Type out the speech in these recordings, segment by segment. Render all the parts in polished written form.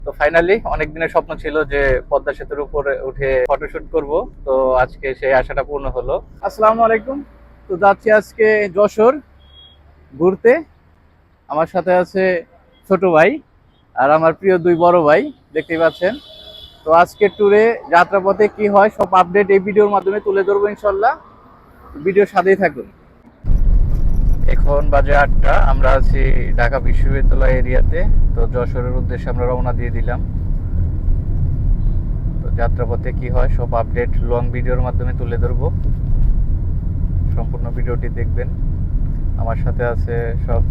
তো ফাইনালি অনেক দিনের স্বপ্ন ছিল যে পদ্মা সেতুর উপরে উঠে ফটোশুট করব। তো আজকে সেই আশাটা পূর্ণ হলো। আসসালামু আলাইকুম। তো যাচ্ছি আজকে যশোর ঘুরতে। আমার সাথে আছে ছোট ভাই আর আমার প্রিয় দুই বড় ভাই, দেখতেই পাচ্ছেন। তো আজকের ট্যুরে যাত্রাপথে কি হয় সব আপডেট এই ভিডিওর মাধ্যমে তুলে ধরবো ইনশাল্লাহ। ভিডিওর সাথেই থাকুন। এখন বাজে 8টা, আমরা আছি ঢাকা বিশ্ববিদ্যালয় এরিয়াতে। তো যশোরের উদ্দেশ্যে আমরা রওনা দিয়ে দিলাম। তো যাত্রাপথে কি হয় সব আপডেট লং ভিডিওর মাধ্যমে তুলে ধরবো। সম্পূর্ণ ভিডিওটি দেখবেন। আমার সাথে আছে সব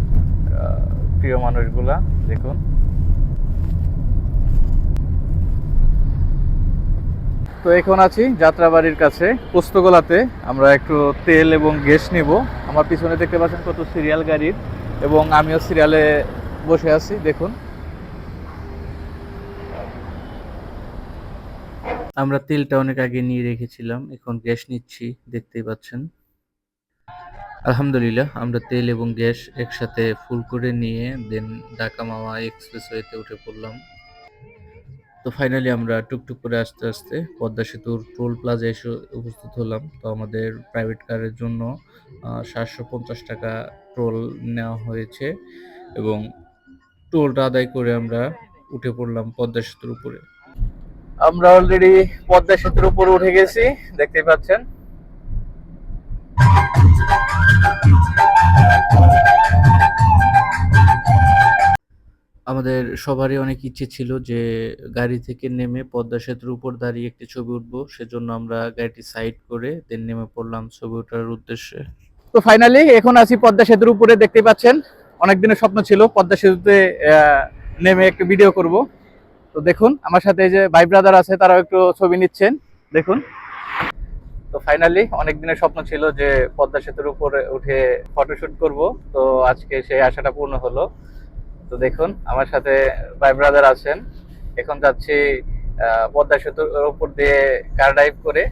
প্রিয় মানুষগুলা, দেখুন। তো এখন আছি যাত্রাবাড়ির কাছে পোস্তগোলাতে। আমরা একটু তেল এবং গ্যাস নিব। আমার পিছনে দেখতে পাচ্ছেন কত সিরিয়াল গাড়ির, এবং আমিও সিরিয়ালে বসে আছি, দেখুন। আমরা তেলটা অনেক আগে নিয়ে রেখেছিলাম, এখন গ্যাস নিচ্ছি, দেখতেই পাচ্ছেন। আলহামদুলিল্লাহ আমরা তেল এবং গ্যাস একসাথে ফুল করে নিয়ে দেন ঢাকা মাওয়া এক্সপ্রেসওয়েতে উঠে পড়লাম। তো ফাইনালি আমরা টুকটুক করে আস্তে আস্তে পদ্মা সেতুর টোল প্লাজা এসে উপস্থিত হলাম। তো আমাদের প্রাইভেট কারের জন্য 750 টাকা টোল নেওয়া হয়েছে, এবং টোলটা আদায় করে আমরা উঠে পড়লাম পদ্মা সেতুর উপরে। আমরা অলরেডি পদ্মা সেতুর উপরে উঠে গেছি, দেখতেই পাচ্ছেন। আমাদের সবারই অনেক ইচ্ছে ছিল যে গাড়ি থেকে নেমে পদ্মা সেতুর উপর দাঁড়িয়ে একটি ছবি উঠবো, সেজন্য আমরা গাড়িটি সাইড করে দেন নেমে পড়লাম ছবি ওঠার উদ্দেশ্যে। তো ফাইনালি এখন আছি পদ্মা সেতুর উপরে, দেখতেই পাচ্ছেন। অনেক দিনের স্বপ্ন ছিল পদ্মা সেতুতে নেমে একটু ভিডিও করব। তো দেখুন আমার সাথে এই যে ভাই ব্রাদার আছে, তারাও একটু ছবি নিচ্ছেন, দেখুন। তো ফাইনালি অনেক দিনের স্বপ্ন ছিল যে পদ্মা সেতুর উপরে উঠে ফটোশুট করব। তো আজকে সেই আশাটা পূর্ণ হলো। তো দেখুন আমার সাথে ভাই ব্রাদার আছেন। এখন যাচ্ছি পদ্মা সেতুর উপর দিয়ে কার ড্রাইভ করে।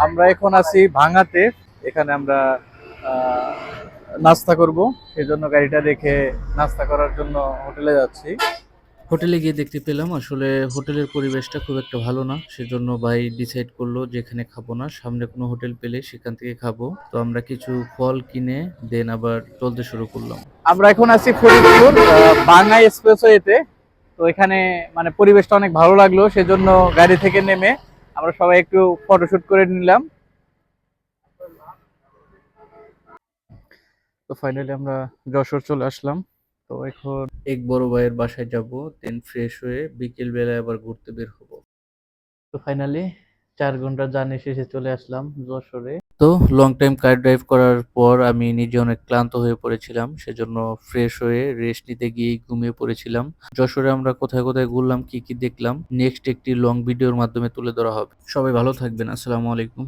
আমরা এখন আছি ভাঙাতে। এখানে আমরা আহ, নাস্তা করব, সেজন্য গাড়িটা রেখে নাস্তা করার জন্য হোটেলে যাচ্ছি। হোটেলে গিয়ে দেখতে পেলাম আসলে হোটেলের পরিবেশটা খুব একটা ভালো না, সেজন্য ভাই ডিসাইড করলো যে এখানে খাবো না, সামনে কোনো হোটেল পেলে সেখান থেকে খাবো। তো আমরা কিছু ফল কিনে দেন আবার চলতে শুরু করলাম। আমরা এখন আছি ফরিদপুর বাংলা এক্সপ্রেসওয়েতে। তো এখানে মানে পরিবেশটা অনেক ভালো লাগলো, সেজন্য গাড়ি থেকে নেমে আমরা সবাই একটু ফটোশুট করে নিলাম। তো ফাইনালি আমরা যশোর চলে আসলাম। তো এখন এক বড় ভাইয়ের বাসায় যাব, দেন ফ্রেশ হয়ে বিকেল বেলায় আবার ঘুরতে বের হব। তো ফাইনালি 4 ঘন্টা জার্নি শেষে চলে আসলাম যশোরে। তো লং টাইম কার ড্রাইভ করার পর আমি নিজে অনেক ক্লান্ত হয়ে পড়েছিলাম, সেজন্য ফ্রেশ হয়ে রেস্ট নিতে গিয়ে ঘুমিয়ে পড়েছিলাম। যশোরে আমরা কোথায় কোথায় ঘুরলাম, কি কি দেখলাম, নেক্সট একটি লং ভিডিওর মাধ্যমে তুলে ধরা হবে। সবাই ভালো থাকবেন। আসসালামু আলাইকুম।